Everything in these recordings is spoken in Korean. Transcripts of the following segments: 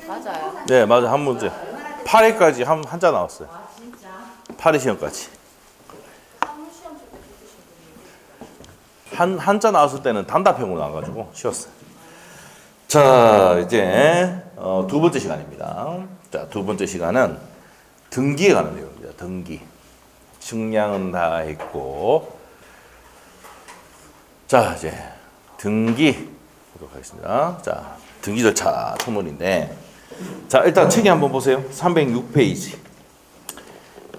맞아요. 네, 맞아. 한 문제. 8회까지 한자 나왔어요. 8회 시험까지. 한자 나왔을 때는 단답형으로 나와가지고 쉬웠어요. 자, 이제 두 번째 시간입니다. 자, 두 번째 시간은 등기에 관한 내용입니다. 등기. 측량은 다 했고, 자, 이제 등기 보도록 하겠습니다. 자, 등기 절차 청문인데, 자, 일단 책이 한번 보세요. 306페이지.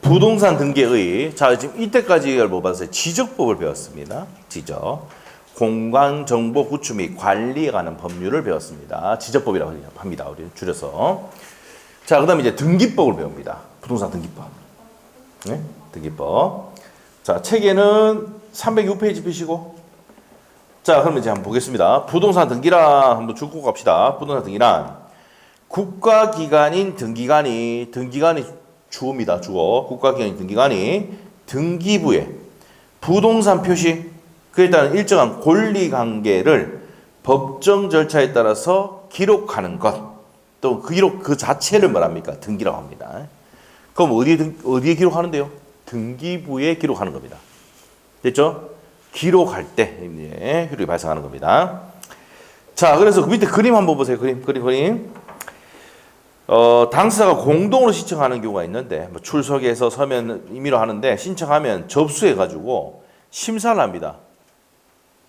부동산 등기의, 자, 지금 이때까지를 뭐 봤어요? 지적법을 배웠습니다. 지적. 공간정보 구축 및 관리에 관한 법률을 배웠습니다. 지적법이라고 합니다. 우리 줄여서. 자, 그 다음에 이제 등기법을 배웁니다. 부동산 등기법. 네? 등기법. 자, 책에는 306페이지 펴시고. 자, 그러면 이제 한번 보겠습니다. 부동산 등기란 한번 줄고 갑시다. 부동산 등기란 국가기관인 등기관이 주어입니다. 주어. 국가기관인 등기관이 등기부에 부동산 표시, 그에 따른 일정한 권리관계를 법정 절차에 따라서 기록하는 것, 또 그 기록 그 자체를 말합니까? 등기라고 합니다. 그럼 어디에 기록하는데요? 등기부에 기록하는 겁니다. 됐죠? 기록할 때 효력이 발생하는 겁니다. 자, 그래서 그 밑에 그림 한번 보세요. 그림. 당사자가 공동으로 신청하는 경우가 있는데, 뭐 출석해서 서면 임의로 하는데, 신청하면 접수해가지고 심사를 합니다.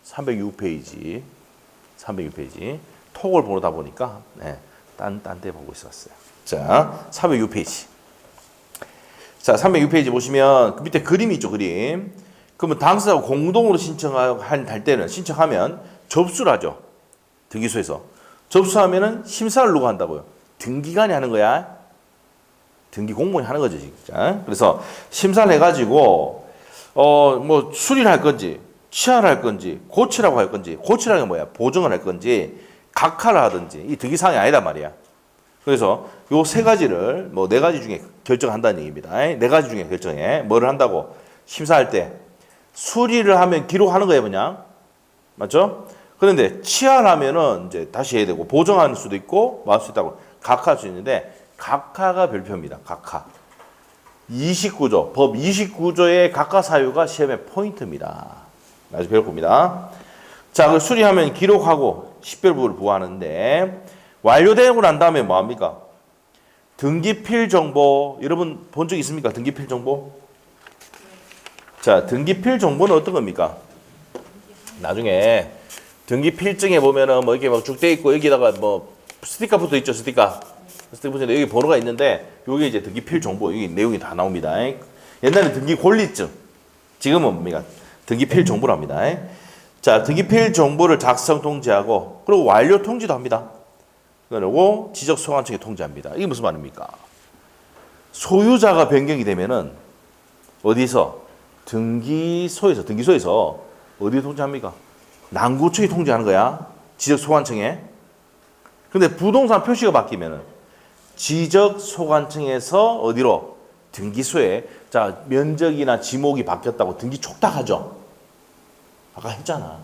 306페이지. 톡을 보다 보니까, 네, 딴 데 보고 있었어요. 자, 306페이지. 자, 306페이지 보시면, 그 밑에 그림이 있죠, 그림. 그러면 당사자가 공동으로 신청할 때는, 신청하면 접수를 하죠. 등기소에서. 접수하면은 심사를 누가 한다고요? 등기관이 하는 거야. 등기 공무원이 하는 거죠, 진짜. 그래서 심사를 해가지고 뭐 수리를 할 건지, 취하를 할 건지, 고치라고 할 건지, 고치라는 게 뭐야? 보정을 할 건지, 각하를 하든지 이 등기 사항이 아니란 말이야. 그래서 요 세 가지를 뭐 네 가지 중에 결정한다는 얘기입니다. 네 가지 중에 결정해. 뭐를 한다고? 심사할 때 수리를 하면 기록하는 거예요, 그냥. 맞죠? 그런데 취하를 하면은 이제 다시 해야 되고, 보정할 수도 있고 뭐 할 수 있다고. 각하할 수 있는데, 각하가 별표입니다. 각하. 29조, 법 29조의 각하 사유가 시험의 포인트입니다. 아주 배울 겁니다. 자, 그 수리하면 기록하고 식별부를 부과하는데, 완료되고 난 다음에 뭐 합니까? 등기필 정보, 여러분 본 적 있습니까? 등기필 정보? 자, 등기필 정보는 어떤 겁니까? 나중에 등기필증에 보면은 뭐 이렇게 막 쭉 돼 있고, 여기다가 뭐 스티커 붙어 있죠, 스티커 붙어있는데 여기 번호가 있는데, 요게 이제 등기필 정보, 여기 내용이 다 나옵니다. 옛날에 등기 권리증, 지금은 뭡니까? 등기필 정보랍니다. 자, 등기필 정보를 작성 통지하고, 그리고 완료 통지도 합니다. 그리고 지적 소관청에 통지합니다. 이게 무슨 말입니까? 소유자가 변경이 되면은 어디서? 등기소에서 어디에 통지합니까? 남구청에 통지하는 거야. 지적 소관청에. 근데 부동산 표시가 바뀌면은 지적 소관청에서 어디로? 등기소에. 자, 면적이나 지목이 바뀌었다고 등기 촉탁하죠. 아까 했잖아.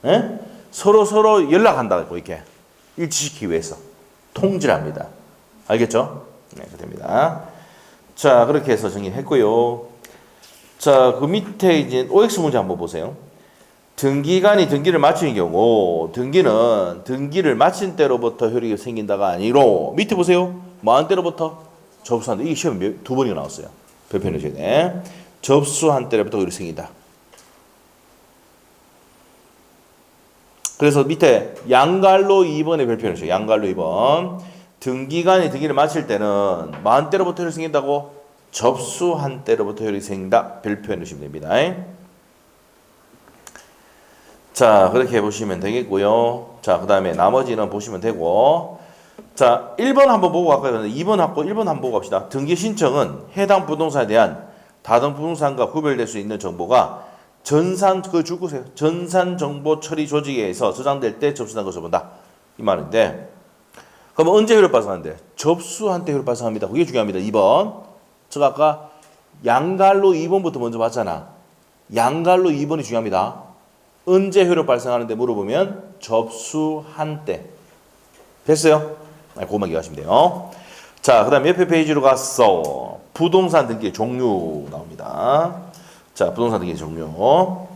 에? 서로 연락한다고, 이렇게 일치시키기 위해서 통지를 합니다. 알겠죠? 네, 됩니다. 자, 그렇게 해서 정리했고요. 자, 그 밑에 이제 OX 문제 한번 보세요. 등기관이 등기를 마치는 경우, 등기를 마친 때로부터 효력이 생긴다가 아니로, 밑에 보세요. 뭐한 때로부터? 접수한 때. 이게 시험에 두 번이나 나왔어요. 별표는 시간에. 접수한 때로부터 효력이 생긴다. 그래서 밑에 양갈로 2번의 별표는 시요. 양갈로 2번. 등기관이 등기를 마칠 때는 뭐한 때로부터 효력이 생긴다고? 접수한 때로부터 효력이 생긴다. 별표해 놓으시면 됩니다. 자, 그렇게 보시면 되겠고요. 자, 그 다음에 나머지는 보시면 되고. 자, 1번 한번 보고 갈까요? 2번 하고 1번 한번 보고 갑시다. 등기 신청은 해당 부동산에 대한 다른 부동산과 구별될 수 있는 정보가 전산 정보 처리 조직에 의해서 저장될 때 접수한 것을 본다. 이 말인데, 그럼 언제 효력 발생하는데? 접수한 때 효력 발생합니다. 그게 중요합니다. 2번. 제가 아까 양갈로 2번부터 먼저 봤잖아. 양갈로 2번이 중요합니다. 언제 효력 발생하는데 물어보면 접수한 때. 됐어요? 그것만 기억하시면 돼요. 자, 그 다음 옆에 페이지로 가서 부동산 등기 종류 나옵니다. 자, 부동산 등기 종류.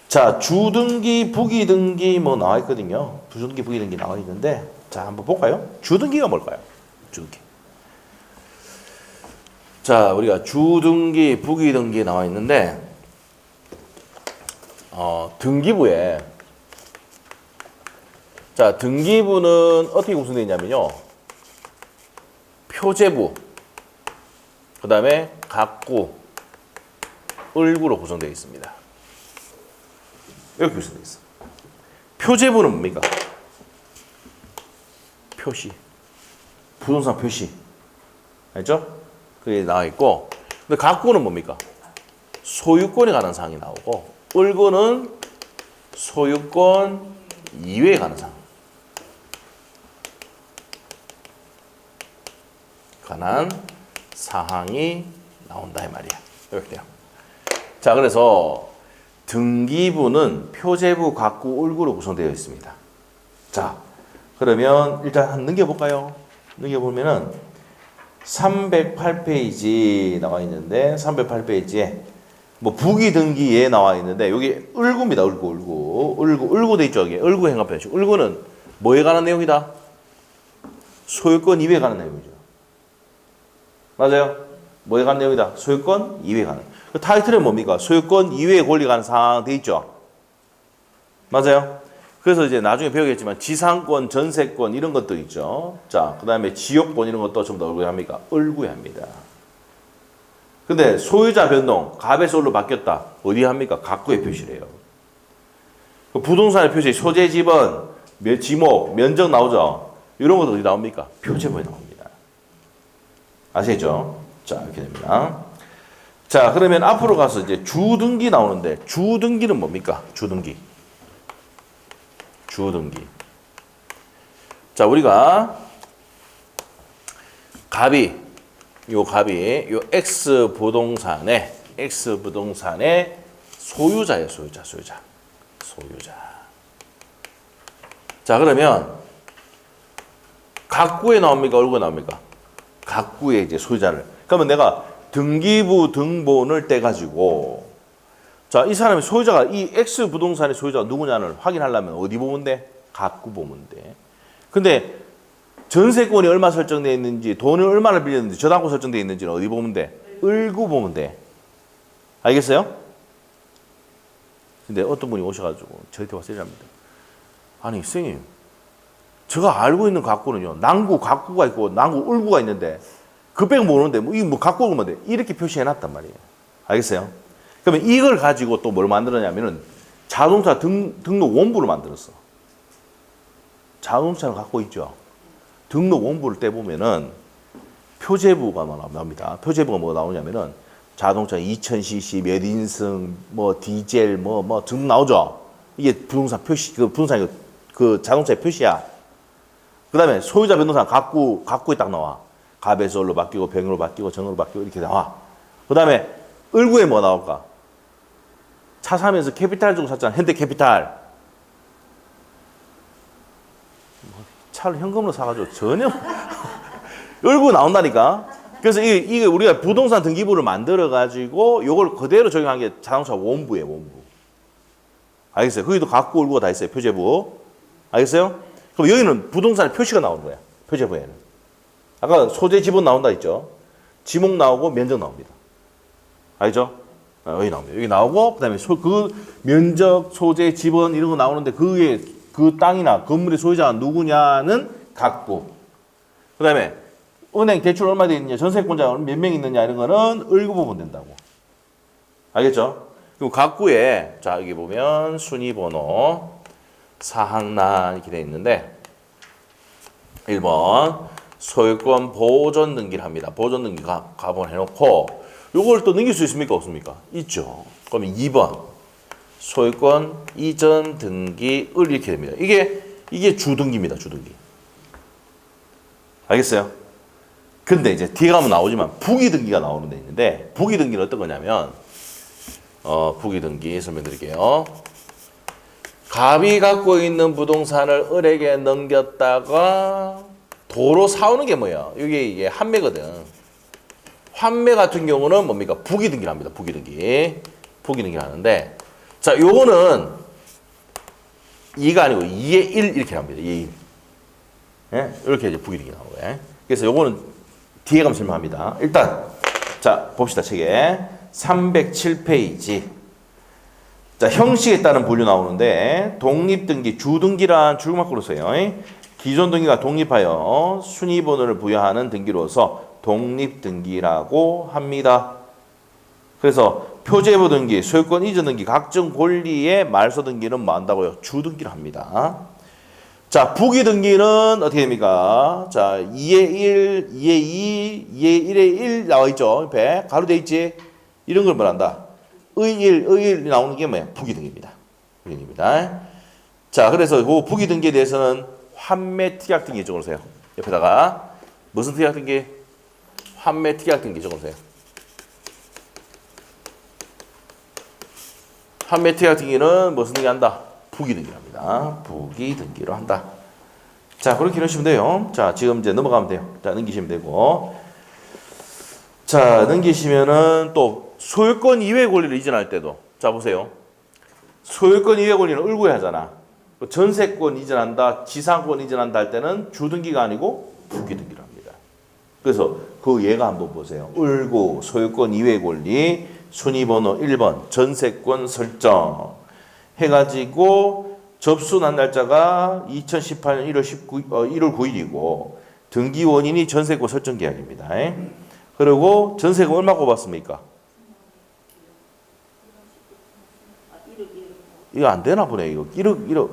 자, 주등기, 부기등기 뭐 나와 있거든요. 주등기, 부기등기 나와 있는데, 자, 한번 볼까요? 주등기가 뭘까요? 주등기. 자, 우리가 주등기, 부기등기 나와 있는데, 등기부에, 자, 등기부는 어떻게 구성되어 있냐면요. 표제부, 그 다음에 각구, 을구로 구성되어 있습니다. 이렇게 구성되어 있어. 표제부는 뭡니까? 표시. 부동산 표시. 알죠? 그게 나와 있고, 근데 각구는 뭡니까? 소유권에 관한 사항이 나오고, 을구는 소유권 이외에 관한 사항. 관한 사항이 나온다 이 말이야. 이렇게 돼요. 자, 그래서 등기부는 표제부, 각구, 을구로 구성되어 있습니다. 자, 그러면 일단 한번 넘겨볼까요? 넘겨보면은 308페이지 나와 있는데 308페이지에 뭐 부기 등기에 나와 있는데 여기 을구입니다. 을구 돼 있죠. 여기 을구 행합표시. 을구는 뭐에 관한 내용이다? 소유권 이외에 관한 내용이죠. 맞아요? 뭐에 관한 내용이다? 소유권 이외에 관한. 그 타이틀은 뭡니까? 소유권 이외의 권리에 관한 사항 돼 있죠. 맞아요? 그래서 이제 나중에 배우겠지만 지상권, 전세권 이런 것도 있죠. 자, 그 다음에 지역권 이런 것도 전부 다 을구에 합니까? 을구에 합니다. 근데 소유자 변동, 갑에서 을로 바뀌었다. 어디에 합니까? 각구에 표시를 해요. 그 부동산의 표시, 소재 지번, 지목, 면적 나오죠. 이런 것도 어디 나옵니까? 표제부에 나옵니다. 아시겠죠? 자, 이렇게 됩니다. 자, 그러면 앞으로 가서 이제 주등기 나오는데 주등기는 뭡니까? 주등기. 자, 우리가 갑이 요 X 부동산의 소유자예요, 소유자. 자, 그러면 각구에 나옵니까? 을구에 나옵니까? 각구에 이제 소유자를. 그러면 내가 등기부 등본을 떼가지고, 자, 이 사람의 소유자가, 이 X 부동산의 소유자가 누구냐를 확인하려면 어디 보면 돼? 각구 보면 돼. 근데 전세권이 얼마 설정되어 있는지, 돈을 얼마나 빌렸는지, 저당권 설정되어 있는지는 어디 보면 돼? 을구 보면 돼. 알겠어요? 근데 어떤 분이 오셔가지고 저한테 와서 이랍니다. 아니, 선생님, 제가 알고 있는 각구는요, 낭구 각구가 있고, 낭구 을구가 있는데, 그 빼고 모르는데, 뭐, 이거 뭐 각구 을구면 돼. 이렇게 표시해놨단 말이에요. 알겠어요? 그러면 이걸 가지고 또 뭘 만들었냐면은, 자동차 등록 원부를 만들었어. 자동차를 갖고 있죠. 등록 원부를 떼보면은 표제부가 나옵니다. 표제부가 뭐가 나오냐면은 자동차 2000cc, 몇 인승, 뭐 디젤, 뭐 등 나오죠. 이게 부동산 표시, 부동산 자동차의 표시야. 그 다음에 소유자 변동산 각구에 딱 나와. 갑에서 을로 바뀌고 병으로 바뀌고 정으로 바뀌고 이렇게 나와. 그 다음에 을구에 뭐 나올까? 차 사면서 캐피탈 주고 샀잖아. 현대캐피탈. 차를 현금으로 사가지고 전혀 을구 나온다니까. 그래서 이게 우리가 부동산 등기부를 만들어가지고 요걸 그대로 적용한 게 자동차 원부예요, 원부. 알겠어요? 거기도 각구, 을구가 다 있어요, 표제부. 알겠어요? 그럼 여기는 부동산의 표시가 나오는 거야, 표제부에는. 아까 소재 지분 나온다 했죠? 지목 나오고 면적 나옵니다. 알죠? 여기 나옵니다. 여기 나오고, 그 다음에 그 면적, 소재, 지분 이런 거 나오는데 그게 그 땅이나 건물의 소유자가 누구냐는 각구. 그 다음에 은행 대출 얼마 돼 있느냐, 전세권자가 몇 명 있느냐 이런 거는 을구 보면 된다고. 알겠죠? 그리고 각구에 자 여기 보면 순위번호 사항란 이렇게 돼 있는데 1번 소유권 보존 등기를 합니다. 보존 등기 가본 해놓고 요걸 또 넘길 수 있습니까? 없습니까? 있죠. 그러면 2번 소유권 이전 등기 을 이렇게 됩니다. 이게 주등기입니다. 주등기. 알겠어요? 근데 이제 뒤에 가면 나오지만 부기등기가 나오는 데 있는데 부기등기는 어떤 거냐면 부기등기 설명드릴게요. 갑이 갖고 있는 부동산을 을에게 넘겼다가 도로 사오는 게 뭐야? 이게 환매거든. 환매 같은 경우는 뭡니까? 부기등기를 합니다. 부기등기를 하는데, 자, 요거는 2가 아니고 2의 1 이렇게 합니다. 2의 1. 예? 이렇게 이제 부기등기 나오고. 예? 그래서 요거는 뒤에 가면 설명합니다. 일단, 자, 봅시다. 책에. 307페이지. 자, 형식에 따른 분류 나오는데, 독립등기, 주등기란 줄막으로 써요. 기존 등기가 독립하여 순위번호를 부여하는 등기로서 독립등기라고 합니다. 그래서 표제부 등기, 소유권 이전 등기, 각종 권리의 말소 등기는 뭐 한다고요? 주등기를 합니다. 자, 부기 등기는 어떻게 됩니까? 자, 2의 1, 2의 2, 2의 1의 1 나와 있죠? 옆에 가로돼 있지? 이런 걸 뭐란다? 의1 나오는 게 뭐야? 부기 등기입니다. 부기입니다. 자, 그래서 그 부기 등기에 대해서는 환매 특약 등기 적어주세요. 옆에다가 무슨 특약 등기? 환매 특약 등기 적어주세요. 환매 특약 등기는 무슨 등기 한다? 부기 등기를 합니다. 부기 등기로 한다. 자, 그렇게 넣으시면 돼요. 자, 지금 이제 넘어가면 돼요. 자, 넘기시면 되고. 자, 넘기시면은 또 소유권 이외의 권리를 이전할 때도. 자, 보세요. 소유권 이외의 권리는 을구에 하잖아. 전세권 이전한다, 지상권 이전한다 할 때는 주등기가 아니고 부기등기를 합니다. 그래서 그 예가 한번 보세요. 을구, 소유권 이외의 권리, 순위번호 1번, 전세권 설정 해가지고 접수한 날짜가 2018년 1월 9일이고 등기 원인이 전세권 설정 계약입니다. 그리고 전세금 얼마 꼽았습니까? 이거 안 되나 보네. 이거 1억이죠.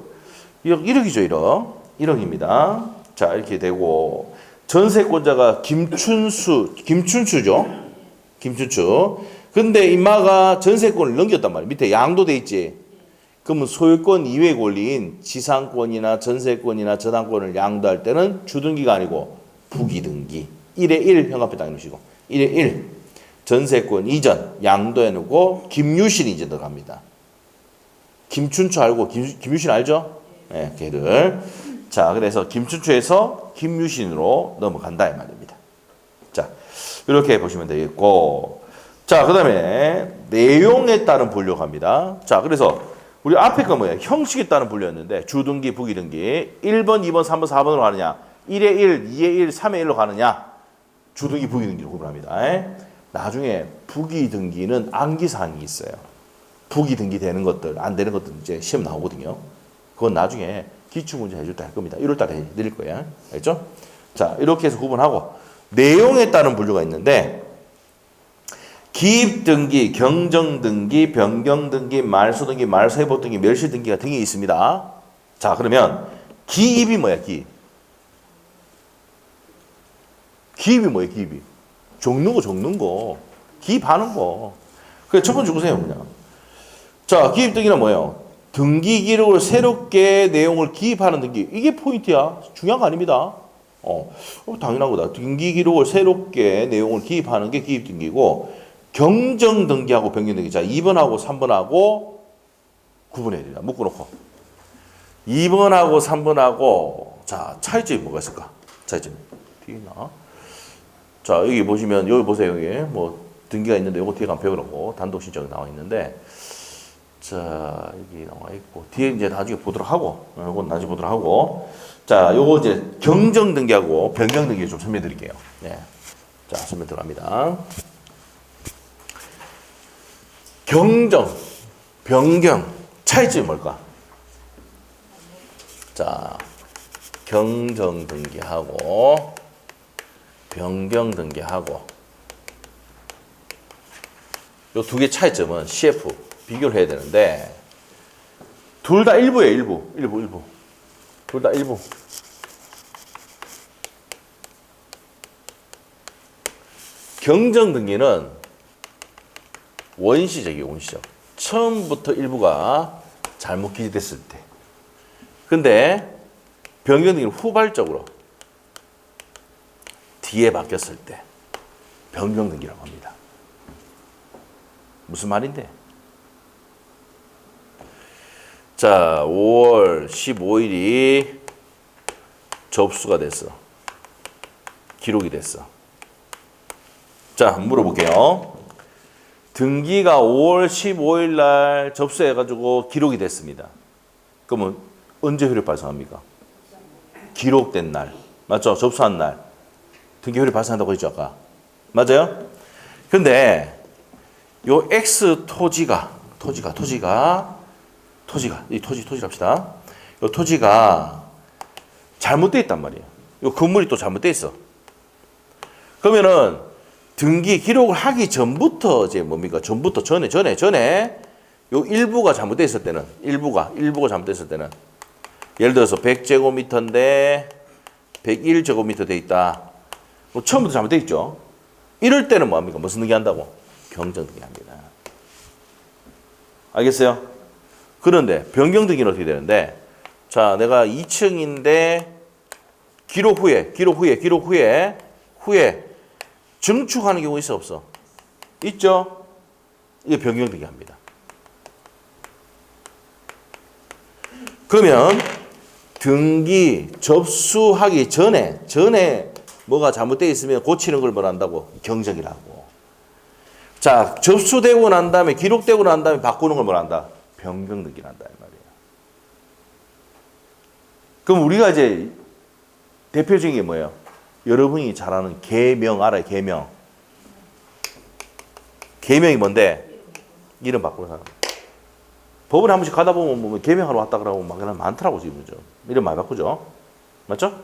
1억입니다. 자, 이렇게 되고 전세권자가 김춘수죠. 김춘수. 근데 임마가 전세권을 넘겼단 말이야. 밑에 양도 돼 있지. 그러면 소유권 이외의 권리인 지상권이나 전세권이나 저당권을 양도할 때는 주등기가 아니고 부기등기. 1의 1 형 앞에 딱 놓으시고 1의 1 전세권 이전 양도해 놓고 김유신 이제 들어갑니다. 김춘추 알고 김유신 알죠? 네, 걔들. 자, 그래서 김춘추에서 김유신으로 넘어간다 이 말입니다. 자, 이렇게 보시면 되겠고, 자, 그다음에 내용에 따른 분류가 갑니다. 자, 그래서 우리 앞에 거 뭐예요? 형식에 따른 분류였는데 주등기, 부기등기 1번, 2번, 3번, 4번으로 가느냐, 1의 1, 2의 1, 3의 1로 가느냐, 주등기, 부기등기로 구분합니다. 나중에 부기등기는 암기사항이 있어요. 부기등기 되는 것들, 안 되는 것들 이제 시험 나오거든요. 그건 나중에 기출문제 해줄 때 할 겁니다. 1월 달에 드릴 거예요. 알겠죠? 자, 이렇게 해서 구분하고 내용에 따른 분류가 있는데 기입등기, 경정등기, 변경등기, 말소등기, 말소회복등기, 멸실등기가 등이 있습니다. 자, 그러면 기입이 뭐야? 기입이 뭐예요? 기입이 적는 거 기입하는 거. 그래, 첫 번째 보세요. 그냥. 자, 기입등기는 뭐예요? 등기 기록을 새롭게 내용을 기입하는 등기. 이게 포인트야. 중요한 거 아닙니다. 당연한 거다. 등기 기록을 새롭게 내용을 기입하는 게 기입등기고, 경정등기하고 변경등기. 자, 2번하고 3번하고 구분해야 됩니다. 묶어놓고. 2번하고 3번하고, 자, 차이점이 뭐가 있을까? 차이점이. 뒤에 있나? 자, 여기 보시면, 여기 보세요. 여기 뭐, 등기가 있는데, 요거 뒤에 가면 배우라고 단독 신청이 나와 있는데, 자, 여기 나와 있고, 뒤에 이제 나중에 보도록 하고, 이건 나중에 보도록 하고, 자, 요거 이제 경정 등기하고 변경 등기 좀 설명해 드릴게요. 네. 자, 설명 들어갑니다. 경정, 변경, 차이점이 뭘까? 자, 경정 등기하고, 변경 등기하고, 요 두 개 차이점은 CF, 비교를 해야 되는데 둘 다 일부예요. 일부. 둘 다 일부. 경정 등기는 원시적이에요. 원시적. 처음부터 일부가 잘못 기재됐을 때. 근데 변경 등기는 후발적으로 뒤에 바뀌었을 때 변경 등기라고 합니다. 무슨 말인데? 자, 5월 15일이 접수가 됐어. 기록이 됐어. 자, 물어볼게요. 등기가 5월 15일 날 접수해가지고 기록이 됐습니다. 그러면 언제 효력 발생합니까? 기록된 날. 맞죠? 접수한 날. 등기 효력 발생한다고 했죠, 아까. 맞아요? 근데 요 X 토지가 이 토지를 합시다. 요 토지가 잘못되어 있단 말이에요. 요 건물이 또 잘못되어 있어. 그러면은 등기 기록을 하기 전부터 이제 뭡니까? 전에 요 일부가 잘못되어 있을 때는 일부가 잘못됐을 때는 예를 들어서 100제곱미터인데 101제곱미터 돼 있다. 그럼 처음부터 잘못되어 있죠. 이럴 때는 뭐합니까? 무슨 등기 한다고? 경정 등기 합니다. 알겠어요? 그런데 변경 등기는 어떻게 되는데, 자, 내가 2층인데 기록 후에 증축하는 경우 있어 없어? 있죠? 이게 변경 등기 합니다. 그러면 등기 접수하기 전에 뭐가 잘못되어 있으면 고치는 걸 뭐라 한다고? 경정이라고. 자, 접수되고 난 다음에 기록되고 난 다음에 바꾸는 걸 뭐라 한다? 변경 등기를 한다 이 말이에요. 그럼 우리가 이제 대표적인 게 뭐예요? 여러분이 잘 아는 계명 알아요? 계명이 뭔데? 이름 바꾸는 사람. 법원에 한 번씩 가다 보면 뭐 계명하러 왔다 그러고 막 많더라고 지금. 이름 많이 바꾸죠. 맞죠?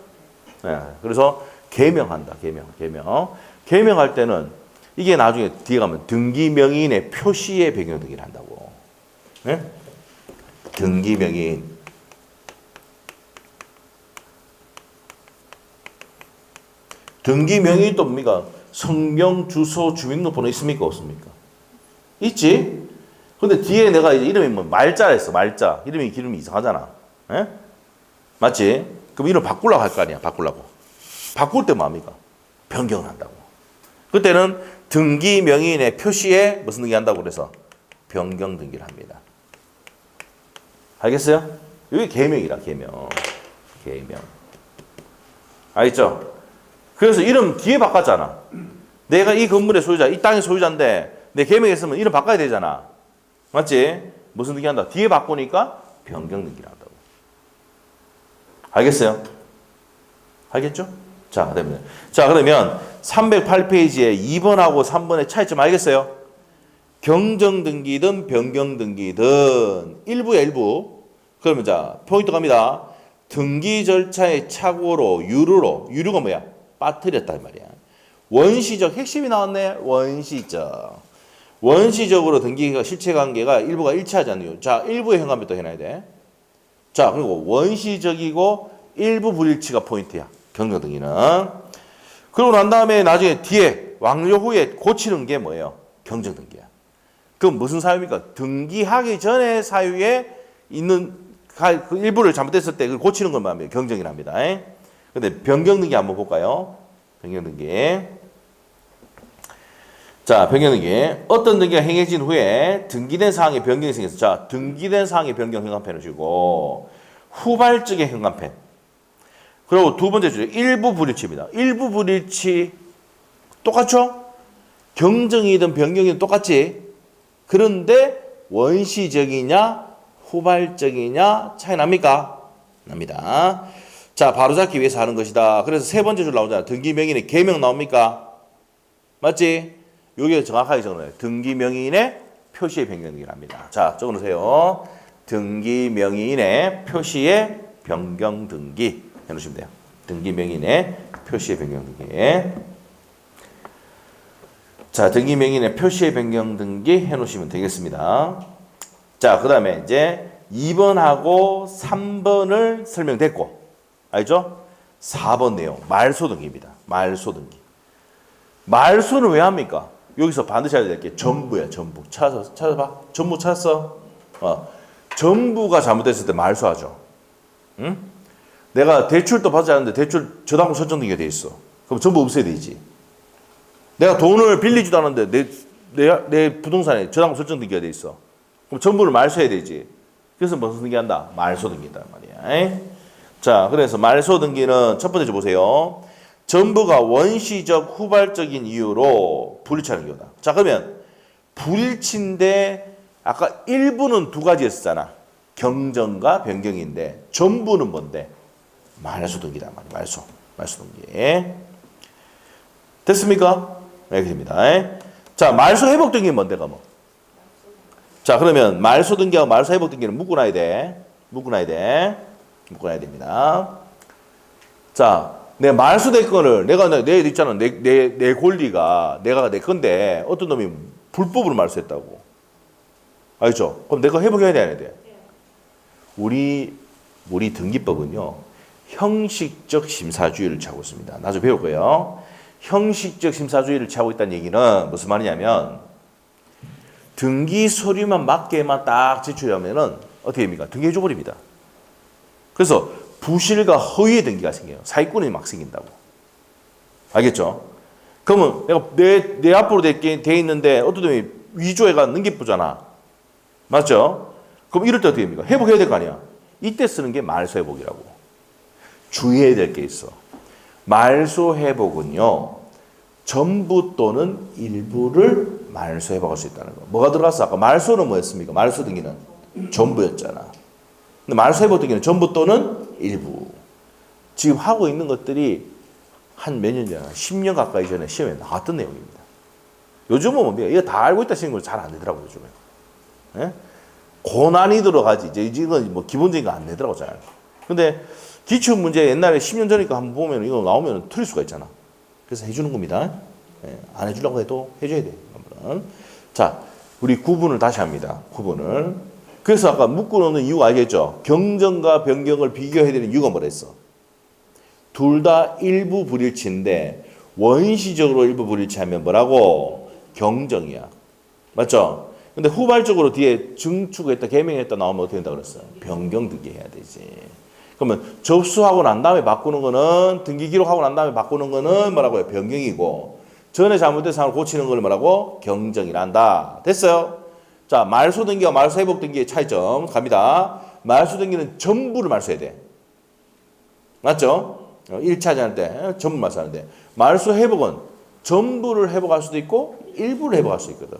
네. 그래서 계명한다. 계명할 때는 이게 나중에 뒤에 가면 등기명의인의 표시에 변경 등기를 한다고. 네? 등기명의인. 등기명의인 또 뭡니까? 성명, 주소, 주민등록번호 있습니까? 없습니까? 있지? 근데 뒤에 내가 이제 이름이 뭐 말자 했어. 말자. 이름이 이상하잖아. 에? 맞지? 그럼 이름 바꾸려고 할 거 아니야. 바꿀 때 뭐합니까? 변경을 한다고. 그때는 등기 명의인의 표시에 무슨 등기 한다고 그래서 변경 등기를 합니다. 알겠어요? 이게 계명이라 계명. 알겠죠? 그래서 이름 뒤에 바꿨잖아. 내가 이 건물의 소유자, 이 땅의 소유자인데 내 계명했으면 이름 바꿔야 되잖아. 맞지? 무슨 등기 한다? 뒤에 바꾸니까 변경 등기를 한다고. 알겠어요? 알겠죠? 자, 그러면 308페이지에 2번하고 3번의 차이점 알겠어요? 경정 등기든 변경 등기든 일부. 그러면 자, 포인트 갑니다. 등기 절차의 착오로 유류가 뭐야? 빠뜨렸단 말이야. 원시적 핵심이 나왔네. 원시적으로 등기가 실체 관계가 일부가 일치하지 않네요. 자, 일부의 현관부터 해놔야 돼. 자, 그리고 원시적이고 일부 불일치가 포인트야. 경정 등기는. 그러고 난 다음에 나중에 뒤에 완료 후에 고치는 게 뭐예요? 경정 등기야. 그럼 무슨 사유입니까? 등기하기 전에 사유에 있는 그 일부를 잘못됐을 때 그걸 고치는 걸 말합니다. 경정이랍니다. 근데 변경 등기 한번 볼까요? 변경 등기. 자, 변경 등기. 어떤 등기가 행해진 후에 등기된 사항에 변경이 생겼어. 자, 등기된 사항에 변경 현관펜을 주고 후발적의 현관펜. 그리고 두 번째 주제 일부 불일치입니다. 일부 불일치 똑같죠? 경정이든 변경이든 똑같지? 그런데 원시적이냐 후발적이냐 차이 납니까? 납니다. 자, 바로잡기 위해서 하는 것이다. 그래서 세 번째 줄 나오잖아. 등기명의인의 계명 나옵니까? 맞지? 여기에 정확하게 적어놔요. 등기명의인의 표시의 변경 등기를 합니다. 자, 적어놓으세요. 등기명의인의 표시의 변경 등기 해놓으시면 돼요. 등기명의인의 표시의 변경 등기. 자, 등기명의인의 표시의 변경 등기 해놓으시면 되겠습니다. 자, 그 다음에 이제 2번하고 3번을 설명됐고, 알죠? 4번 내용, 말소 등기입니다. 말소 등기. 말소는 왜 합니까? 여기서 반드시 알아야 될 게 전부야, 전부. 찾아봐. 전부 찾았어? 전부가 잘못됐을 때 말소하죠. 응? 내가 대출도 받지 않는데 대출 저당권 설정 등기가 돼 있어. 그럼 전부 없애야 되지. 내가 돈을 빌리지도 않았는데 내 부동산에 저당권 설정 등기가 돼 있어. 그럼 전부를 말소해야 되지. 그래서 무슨 등기한다? 말소 등기다 말이야. 자, 그래서 말소 등기는 첫 번째 보세요. 전부가 원시적 후발적인 이유로 불일치하는 경우다. 자, 그러면 불일치인데 아까 일부는 두 가지였잖아. 경정과 변경인데 전부는 뭔데? 말소 등기다 말이야. 말소 등기. 됐습니까? 네, 됩니다. 자, 말소 회복 등기는 뭔데가 뭐? 자, 그러면 말소 등기하고 말소 회복 등기는 묶어놔야 돼. 묶어놔야 됩니다. 자, 내 말소된 거를 내 있잖아. 내 권리가 내가 내 건데 어떤 놈이 불법으로 말소했다고. 알죠? 그럼 내가 회복해야 돼, 안 해야 돼? 우리 등기법은요. 형식적 심사주의를 취하고 있습니다. 나중에 배울 거예요. 형식적 심사주의를 취하고 있다는 얘기는 무슨 말이냐면 등기 서류만 맞게만 딱 제출하면은 어떻게 됩니까? 등기해 줘버립니다. 그래서 부실과 허위의 등기가 생겨요. 사기꾼이 막 생긴다고. 알겠죠? 그러면 내가 내 앞으로 돼 있는데 어떤 놈이 위조해가 넘겨보잖아. 맞죠? 그럼 이럴 때 어떻게 됩니까? 회복해야 될 거 아니야. 이때 쓰는 게 말소 회복이라고. 주의해야 될 게 있어. 말소 회복은요. 전부 또는 일부를 말소 회복할 수 있다는 거. 뭐가 들어갔어? 아까 말소는 뭐였습니까? 말소 등기는 전부였잖아. 근데 말소 회복 등기는 전부 또는 일부. 지금 하고 있는 것들이 한 몇 년 전에 10년 가까이 전에 시험에 나왔던 내용입니다. 요즘은 뭡니까? 이거 다 알고 있다 시는 걸 잘 안 되더라고요, 요즘에. 예? 고난이 들어가지. 이건 뭐 기본적인 거 안 내더라고 잘. 근데 기출 문제 옛날에 10년 전이니까 한번 보면 이거 나오면 틀릴 수가 있잖아. 그래서 해주는 겁니다. 예, 안 해주려고 해도 해줘야 돼. 자, 우리 구분을 다시 합니다. 구분을. 그래서 아까 묶어놓는 이유가 알겠죠? 경정과 변경을 비교해야 되는 이유가 뭐랬어? 둘 다 일부 불일치인데 원시적으로 일부 불일치하면 뭐라고? 경정이야. 맞죠? 근데 후발적으로 뒤에 증축했다, 개명했다 나오면 어떻게 된다 그랬어? 변경 등기해야 되지. 그러면 접수하고 난 다음에 바꾸는 거는 등기 기록하고 난 다음에 바꾸는 거는 뭐라고요? 변경이고 전에 잘못된 사항을 고치는 걸 뭐라고? 경정이란다. 됐어요? 자, 말소 등기와 말소 회복 등기의 차이점 갑니다. 말소 등기는 전부를 말소해야 돼. 맞죠? 1차지 할 때 전부 말소하는데 말소 회복은 전부를 회복할 수도 있고 일부를 회복할 수 있거든.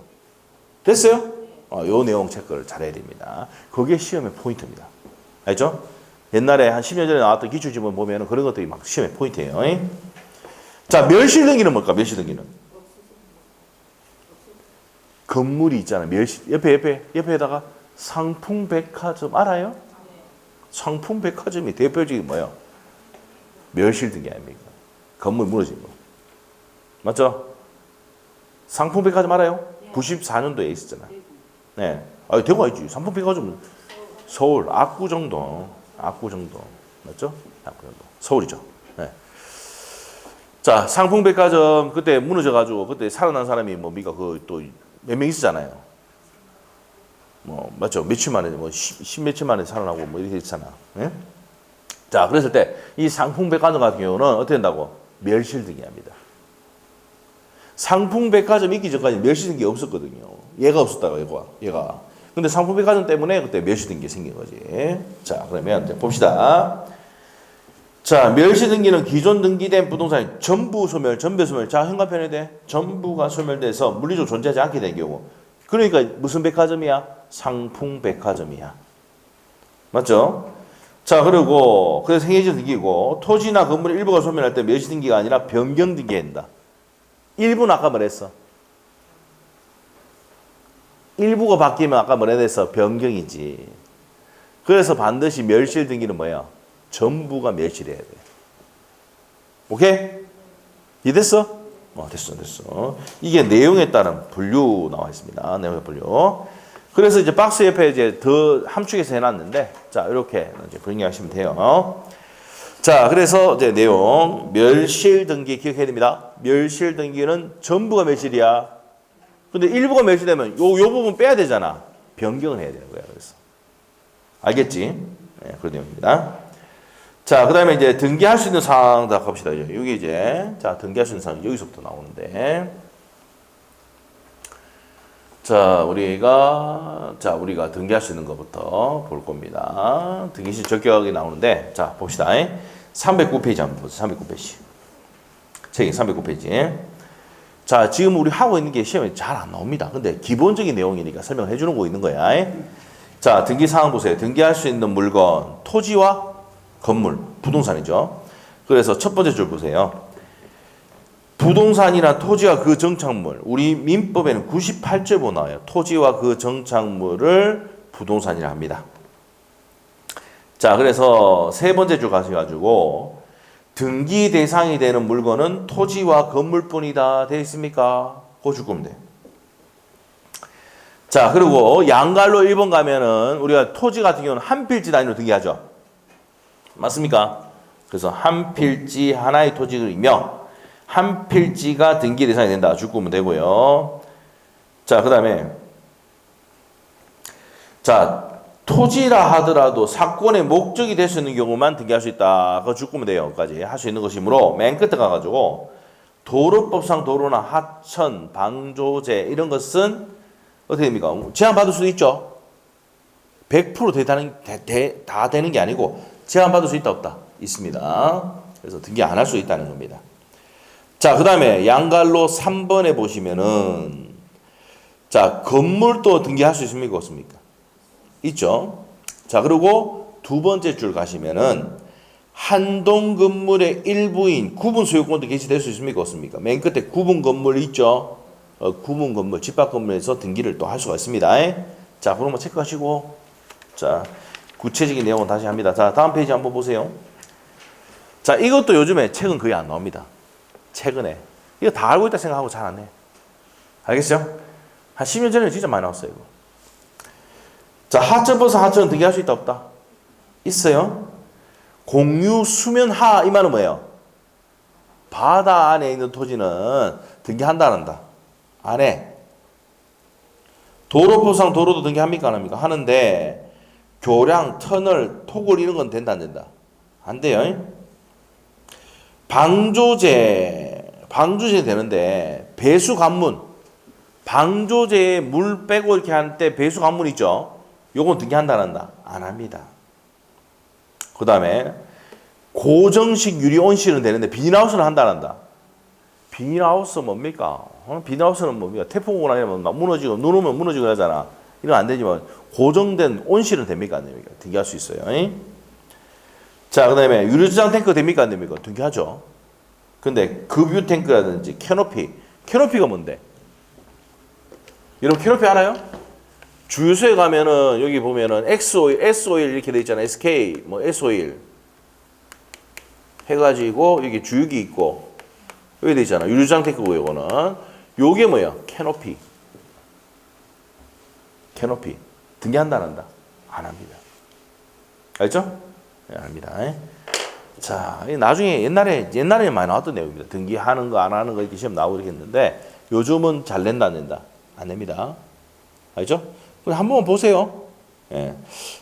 됐어요? 요 내용 체크를 잘해야 됩니다. 그게 시험의 포인트입니다. 알죠? 옛날에 한 10년 전에 나왔던 기출지문 보면 그런 것들이 막 시험의 포인트예요. 자, 멸실 등기는 뭘까? 멸실 등기는 건물이 있잖아요. 멸실 옆에다가 상풍백화점 알아요? 상풍백화점이 대표적인 뭐예요? 멸실 등기 아닙니까? 건물 무너진 거. 맞죠? 상풍백화점 알아요? 94년도에 있었잖아. 네. 대구 아니지. 상풍백화점 서울 압구정동. 맞죠? 압구정동. 서울이죠. 네. 자, 상풍백화점 그때 무너져가지고 그때 살아난 사람이 뭡니까? 또 몇 명 있었잖아요. 뭐 맞죠? 며칠 만에 십몇칠 만에 살아나고 뭐 이렇게 했잖아. 네? 자, 그랬을 때 이 상풍백화점 같은 경우는 어떻게 된다고? 멸실 등기합니다. 상풍백화점 있기 전까지 멸실 등기 없었거든요. 얘가 없었다고 얘가. 근데 상품백화점 때문에 그때 멸시 등기 생긴 거지. 자, 그러면 이제 봅시다. 자, 멸시 등기는 기존 등기된 부동산이 전부 소멸, 전배 소멸. 자, 현관편에 돼. 전부가 소멸돼서 물리적으로 존재하지 않게 된 경우. 그러니까 무슨 백화점이야? 상품백화점이야. 맞죠? 자, 그리고 그래서 행해진 등기고 토지나 건물의 일부가 소멸할 때 멸시 등기가 아니라 변경 등기한다. 일부는 아까 말했어. 일부가 바뀌면 아까 뭐라 했어? 변경이지. 그래서 반드시 멸실 등기는 뭐야? 전부가 멸실해야 돼. 오케이? 이해됐어? 됐어. 이게 내용에 따른 분류 나와 있습니다. 내용의 분류. 그래서 이제 박스 옆에 이제 더 함축해서 해놨는데, 자, 이렇게 이제 분류하시면 돼요. 자, 그래서 이제 내용. 멸실 등기 기억해야 됩니다. 멸실 등기는 전부가 멸실이야. 근데 일부가 멸실되면 요 부분 빼야 되잖아. 변경을 해야 되는 거야. 그래서 알겠지? 네, 그런 내용입니다. 자, 그다음에 이제 등기할 수 있는 사항 다 갑시다. 여기 이제 자 등기할 수 있는 사항 여기서부터 나오는데 우리가 등기할 수 있는 것부터 볼 겁니다. 등기시 적격이 나오는데, 자, 봅시다. 309페이지 한번 보세요. 309페이지. 책이 309페이지. 자, 지금 우리 하고 있는 게 시험에 잘 안 나옵니다. 근데 기본적인 내용이니까 설명해 주는 거 있는 거야. 자, 등기 사항 보세요. 등기할 수 있는 물건, 토지와 건물, 부동산이죠. 그래서 첫 번째 줄 보세요. 부동산이나 토지와 그 정착물, 우리 민법에는 98조 보 나와요. 토지와 그 정착물을 부동산이라 합니다. 자, 그래서 세 번째 줄 가셔가지고 등기 대상이 되는 물건은 토지와 건물뿐이다 되어 있습니까? 그거 줄 겁니다. 자, 그리고 양갈로 1번 가면은 우리가 토지 같은 경우는 한 필지 단위로 등기하죠. 맞습니까? 그래서 한 필지 하나의 토지이며 한 필지가 등기 대상이 된다. 줄 거면 되고요. 자, 그 다음에 자, 토지라 하더라도 사건의 목적이 될 수 있는 경우만 등기할 수 있다. 그거 줄 거면 돼요. 까지 할 수 있는 것이므로 맨 끝에 가가지고 도로법상 도로나 하천, 방조제 이런 것은 어떻게 됩니까? 제한받을 수도 있죠. 100% 다 되는 게 아니고 제한받을 수 있다 없다? 있습니다. 그래서 등기 안 할 수 있다는 겁니다. 자, 그 다음에 양갈로 3번에 보시면은 자, 건물도 등기할 수 있습니까? 없습니까? 있죠. 자, 그리고 두 번째 줄 가시면은 한동 건물의 일부인 구분 소유권도 개시될 수 있습니까? 없습니까? 맨 끝에 구분 건물 있죠. 구분 건물, 집합 건물에서 등기를 또 할 수가 있습니다. 자, 그런 거 체크하시고 자, 구체적인 내용은 다시 합니다. 자, 다음 페이지 한번 보세요. 자, 이것도 요즘에 책은 거의 안 나옵니다. 최근에. 이거 다 알고 있다 생각하고 잘 안 해. 알겠죠? 한 10년 전에 진짜 많이 나왔어요, 이거. 자, 하천 버스 하천 등기할 수 있다 없다? 있어요. 공유 수면하 이 말은 뭐예요? 바다 안에 있는 토지는 등기한다 안 한다? 안 해. 도로법상 도로도 등기합니까 안 합니까? 하는데 교량, 터널, 토굴 이런 건 된다 안 된다? 안 돼요. 방조제 되는데 배수 관문, 방조제에 물 빼고 이렇게 할 때 배수 관문 있죠? 요건 등기한다 안 한다? 안 합니다. 그 다음에 고정식 유리 온실은 되는데 비닐하우스는 한다 안 한다? 비닐하우스 뭡니까? 비닐하우스는 뭡니까? 태풍 오거나 이러면 막 무너지고 눈 오면 무너지고 하잖아. 이건 안 되지만 고정된 온실은 됩니까 안 됩니까? 등기할 수 있어요. 자, 그 다음에 유리저장 탱크 됩니까 안 됩니까? 등기하죠. 근데 급유 탱크라든지 캐노피가 뭔데? 여러분 캐노피 알아요? 주유소에 가면은 여기 보면은 X오일, S오일 이렇게 돼 있잖아요. SK, 뭐 S오일 해가지고 여기 주유기 있고 여기 돼 있잖아. 유리저장 탱크고 이거는 요게 뭐야? 캐노피. 등기한다 안 한다? 안 합니다. 알죠? 네, 안 합니다. 자, 나중에 옛날에 많이 나왔던 내용입니다. 등기하는 거 안 하는 거 이렇게 시험 나오고 이렇게 했는데 요즘은 잘 낸다 안 낸다? 안 냅니다. 알죠? 그럼 한 번만 보세요. 예.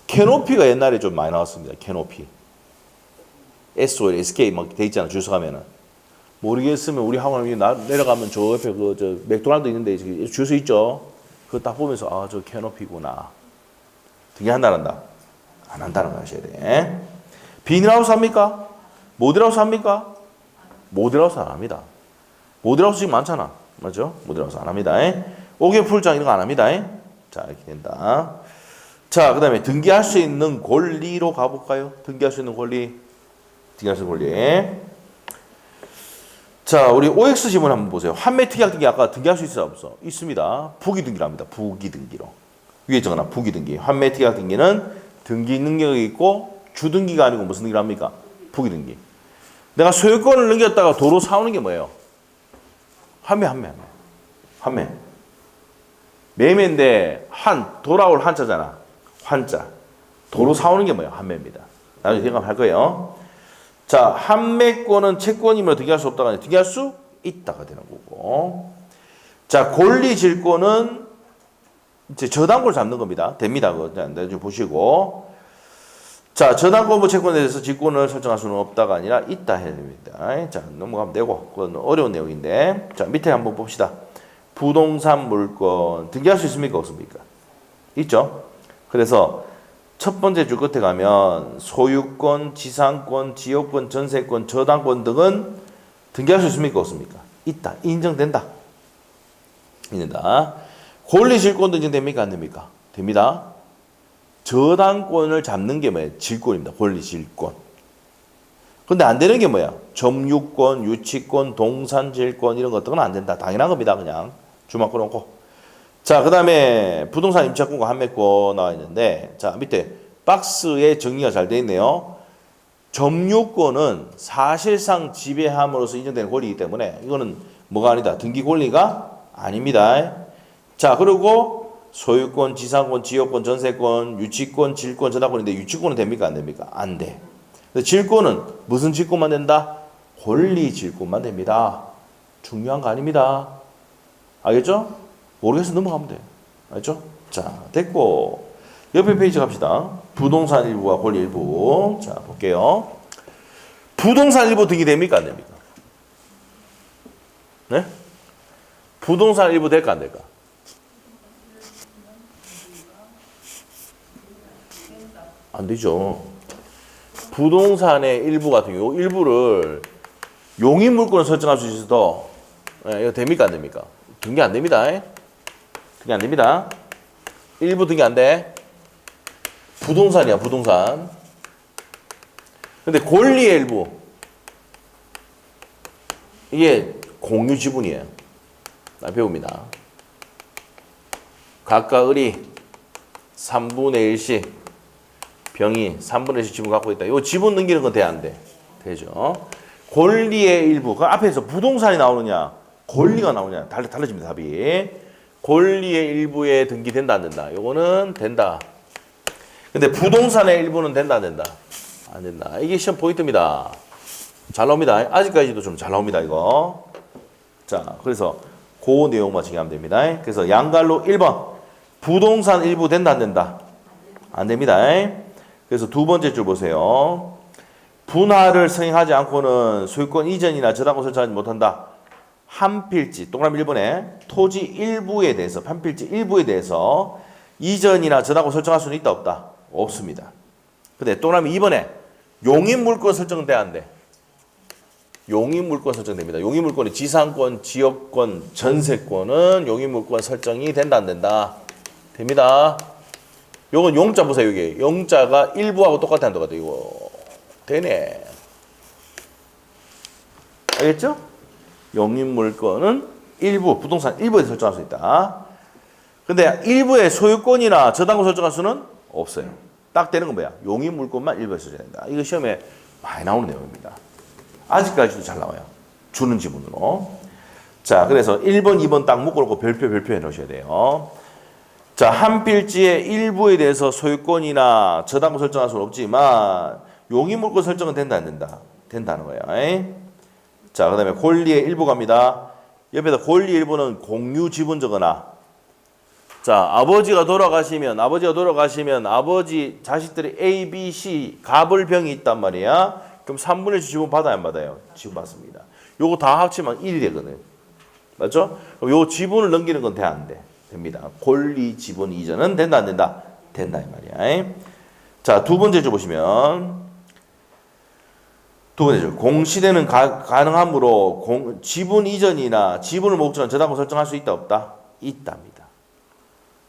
캐노피가 옛날에 좀 많이 나왔습니다. 캐노피. SOL, SK 막 돼 있잖아. 주소 가면은. 모르겠으면 우리 학원 내려가면 저 옆에 저 맥도날드 있는데 주소 있죠. 그거 딱 보면서 아, 저 캐노피구나. 등기한다 안 한다? 안 한다는 거 아셔야 돼. 비닐하우스 합니까? 모델하우스 합니까? 모델하우스 안 합니다. 모델하우스 지금 많잖아. 맞죠? 모델하우스 안 합니다. 옥외 풀장 이런 거 안 합니다. 자, 이렇게 된다. 자, 그 다음에 등기할 수 있는 권리로 가볼까요? 등기할 수 있는 권리. 자, 우리 OX 지문 한번 보세요. 환매 특약 등기 아까 등기할 수 있어 없어? 있습니다. 부기 등기로 합니다. 부기 등기로. 위에 적어놔. 부기 등기. 환매 특약 등기는 등기 능력이 있고 주등기가 아니고 무슨 등기를 합니까? 부기 등기. 내가 소유권을 넘겼다가 도로 사오는 게 뭐예요? 환매. 매매인데 돌아올 한자잖아. 환자. 도로 사오는 게 뭐예요? 환매입니다. 나중에 생각할 거예요. 자, 환매권은 채권이면 등기할 수 없다가 아니라 등기할 수 있다가 되는 거고. 자, 권리질권은 이제 저당권을 잡는 겁니다. 됩니다. 그거 나중에 보시고. 자, 저당권 채권에 대해서 직권을 설정할 수는 없다가 아니라 있다 해야 됩니다. 자, 넘어가면 되고. 그건 어려운 내용인데. 자, 밑에 한번 봅시다. 부동산 물권 등기할 수 있습니까? 없습니까? 있죠? 그래서 첫 번째 줄 끝에 가면 소유권, 지상권, 지역권, 전세권, 저당권 등은 등기할 수 있습니까? 없습니까? 있다. 인정된다. 있는다. 권리질권도 인정됩니까? 안 됩니까? 됩니다. 저당권을 잡는 게 뭐예요? 질권입니다. 권리질권. 근데 안 되는 게 뭐야? 점유권, 유치권, 동산질권 이런 것들은 안 된다. 당연한 겁니다. 그냥 주막 끊어놓고. 자, 그 다음에 부동산 임차권과 판매권 나와 있는데, 자, 밑에 박스에 정리가 잘 돼 있네요. 점유권은 사실상 지배함으로써 인정되는 권리이기 때문에 이거는 뭐가 아니다. 등기 권리가 아닙니다. 자, 그리고 소유권, 지상권, 지역권, 전세권, 유치권, 질권, 저당권인데 유치권은 됩니까? 안 됩니까? 안 돼. 근데 질권은 무슨 질권만 된다? 권리 질권만 됩니다. 중요한 거 아닙니다. 알겠죠? 모르겠어 넘어가면 돼. 알죠? 자, 됐고. 옆에 페이지 갑시다. 부동산 일부와 권리 일부. 자, 볼게요. 부동산 일부 등기 됩니까? 안 됩니까? 네? 부동산 일부 될까? 안 될까? 안 되죠. 부동산의 일부 같은 경우, 일부를 용인 물권을 설정할 수 있어도, 예, 이거 됩니까? 안 됩니까? 등기 안 됩니다. 등기 안 됩니다. 일부 등기 안 돼. 부동산이야, 부동산. 근데 권리의 일부. 이게 공유 지분이에요. 나 배웁니다. 각각 을이 3분의 1씩 병이 3분의 1씩 지분 갖고 있다. 이 지분 넘기는 건 돼, 안 돼? 되죠. 권리의 일부. 그 앞에서 부동산이 나오느냐, 권리가 나오느냐, 달라집니다, 답이. 권리의 일부에 등기된다, 안 된다? 요거는 된다. 근데 부동산의 일부는 된다, 안 된다? 안 된다. 이게 시험 포인트입니다. 잘 나옵니다. 아직까지도 좀 잘 나옵니다, 이거. 자, 그래서 그 내용만 정리하면 됩니다. 그래서 양갈로 1번. 부동산 일부 된다, 안 된다? 안 됩니다. 그래서 두 번째 줄 보세요. 분할을 승인하지 않고는 소유권 이전이나 저당권 설정하지 못한다. 한 필지, 동그라미 1번에 토지 일부에 대해서, 한 필지 일부에 대해서 이전이나 저당권 설정할 수는 있다, 없다? 없습니다. 근데 동그라미 2번에 용인 물권 설정은 돼, 안 돼? 용인 물권 설정됩니다. 용인 물권이 지상권, 지역권, 전세권은 용인 물권 설정이 된다, 안 된다? 됩니다. 요건 용자 보세요, 여기. 용자가 일부하고 똑같아, 안 똑같아, 이거. 되네. 알겠죠? 용인 물권은 일부, 부동산 일부에 설정할 수 있다. 근데 일부의 소유권이나 저당권 설정할 수는 없어요. 딱 되는 건 뭐야? 용인 물권만 일부에 설정된다. 이거 시험에 많이 나오는 내용입니다. 아직까지도 잘 나와요. 주는 지분으로. 자, 그래서 1번, 2번 딱 묶어놓고 별표 해 놓으셔야 돼요. 자, 한 필지의 일부에 대해서 소유권이나 저당권 설정할 수는 없지만 용인 물권 설정은 된다, 안 된다? 된다는 거예요. 자, 그 다음에 권리의 일부 갑니다. 옆에다 권리 일부는 공유 지분저거나. 자, 아버지가 돌아가시면 아버지 자식들이 A, B, C 갑을병이 있단 말이야. 그럼 3분의 1 지분 받아야 안 받아요? 지분 받습니다. 요거 다 합치면 1이 되거든. 맞죠? 그럼 요 지분을 넘기는 건 돼, 안 돼? 됩니다. 권리 지분 이전은 된다, 안 된다? 된다, 이 말이야. 자, 두 번째 줄 보시면 두 번째 줄 공시되는 가능하므로 지분 이전이나 지분을 목적으로 저당권 설정할 수 있다, 없다? 있답니다.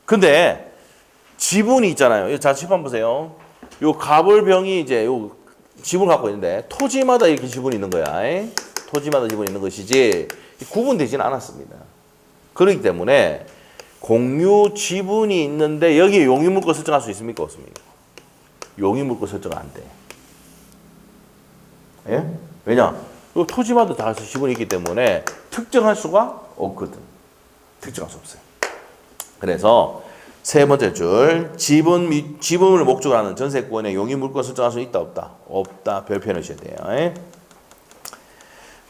근데 지분이 있잖아요. 이 자, 칠판 보세요. 요 갑을병이 이제 요 지분을 갖고 있는데 토지마다 이렇게 지분이 있는 거야. 토지마다 지분이 있는 것이지 구분되지는 않았습니다. 그렇기 때문에 공유 지분이 있는데 여기에 용의물권 설정할 수 있습니까? 없습니까? 용의물권 설정 안 돼. 예? 왜냐? 요 토지마다 다 지분이 있기 때문에 특정할 수가 없거든. 특정할 수 없어요. 그래서 세 번째 줄 지분을 목적으로 하는 전세권에 용의물권 설정할 수 있다, 없다? 없다. 별표 해놓으셔야 돼요.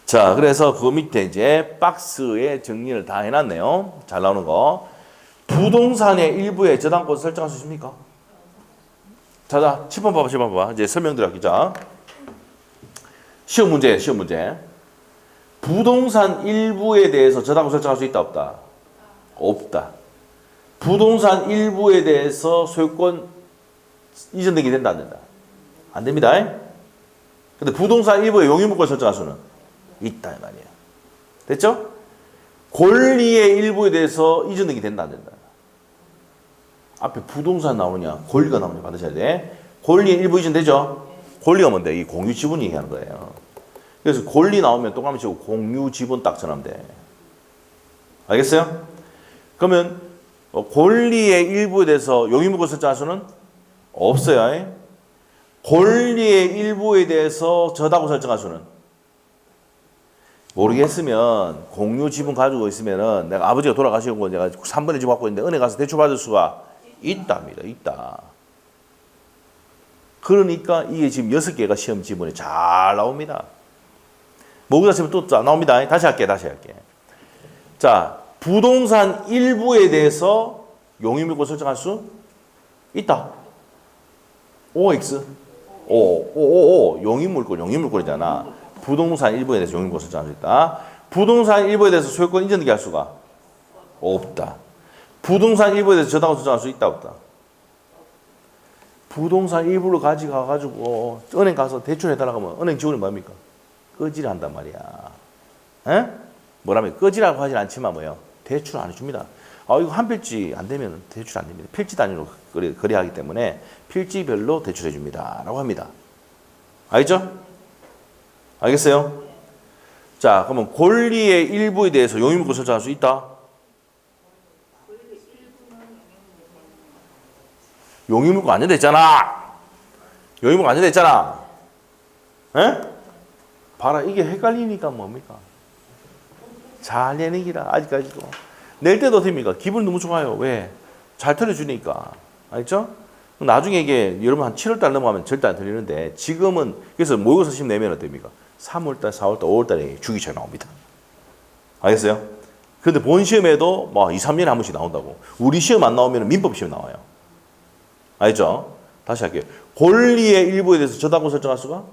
자, 그래서 그 밑에 이제 박스에 정리를 다 해놨네요. 잘 나오는 거. 부동산의 일부에 저당권 설정할 수 있습니까? 자, 10번 봐봐, 10번 봐봐. 이제 설명 들어가자. 시험 문제. 부동산 일부에 대해서 저당권 설정할 수 있다, 없다? 없다. 부동산 일부에 대해서 소유권 이전되게 된다, 안 된다? 안 됩니다. 근데 부동산 일부의 용의물권 설정할 수는 있다, 이 말이에요. 됐죠? 권리의 일부에 대해서 이전되게 된다, 안 된다? 앞에 부동산 나오느냐, 권리가 나오느냐 받으셔야 돼. 권리의 일부 이전되죠? 권리가 뭔데? 이 공유 지분 얘기하는 거예요. 그래서 권리 나오면 똑같이 치고 공유 지분 딱 전하면 돼. 알겠어요? 그러면 권리의 일부에 대해서 용의물권 설정할 수는 없어요. 권리의 일부에 대해서 저다고 설정할 수는 모르겠으면 공유 지분 가지고 있으면은 내가 아버지가 돌아가시고 내가 3번에 집 갖고 있는데 은행 가서 대출 받을 수가 있답니다. 있다. 그러니까 이게 지금 6개가 시험 지문에 잘 나옵니다. 모의고사 시험 또 나옵니다. 다시 할게. 자, 부동산 일부에 대해서 용의물권 설정할 수 있다. OX. 용의물권이잖아. 부동산 일부에 대해서 용의물권 설정할 수 있다. 부동산 일부에 대해서 소유권 이전되게 할 수가 없다. 부동산 일부에 대해서 저당을 설정할 수 있다, 없다. 부동산 일부를 가지고 은행 가서 대출해달라고 하면 은행 지원이 뭡니까? 꺼지를 한단 말이야. 에? 뭐라면 꺼지라고 하진 않지만 뭐예요? 대출 안 해줍니다. 이거 한 필지 안 되면 대출 안 됩니다. 필지 단위로 거래하기 때문에 필지별로 대출해 줍니다. 라고 합니다. 알겠죠? 알겠어요? 자, 그러면 권리의 일부에 대해서 용의물권 설정할 수 있다? 용의물권 안 된다했잖아. 용의물권 안 된다했잖아. 에? 봐라, 이게 헷갈리니까 뭡니까? 잘 내는 기라, 아직까지도. 낼 때도 됩니까? 기분 너무 좋아요. 왜? 잘 틀어주니까. 알겠죠? 나중에 이게 여러분 한 7월달 넘어가면 절대 안 틀리는데 지금은 그래서 모의고사 시험 내면 어떻습니까? 3월달, 4월달, 5월달에 주기차에 나옵니다. 알겠어요? 그런데 본 시험에도 뭐 2, 3년에 한 번씩 나온다고. 우리 시험 안 나오면 민법 시험 나와요. 알죠? 다시 할게요. 권리의 일부에 대해서 저당권 설정할 수가?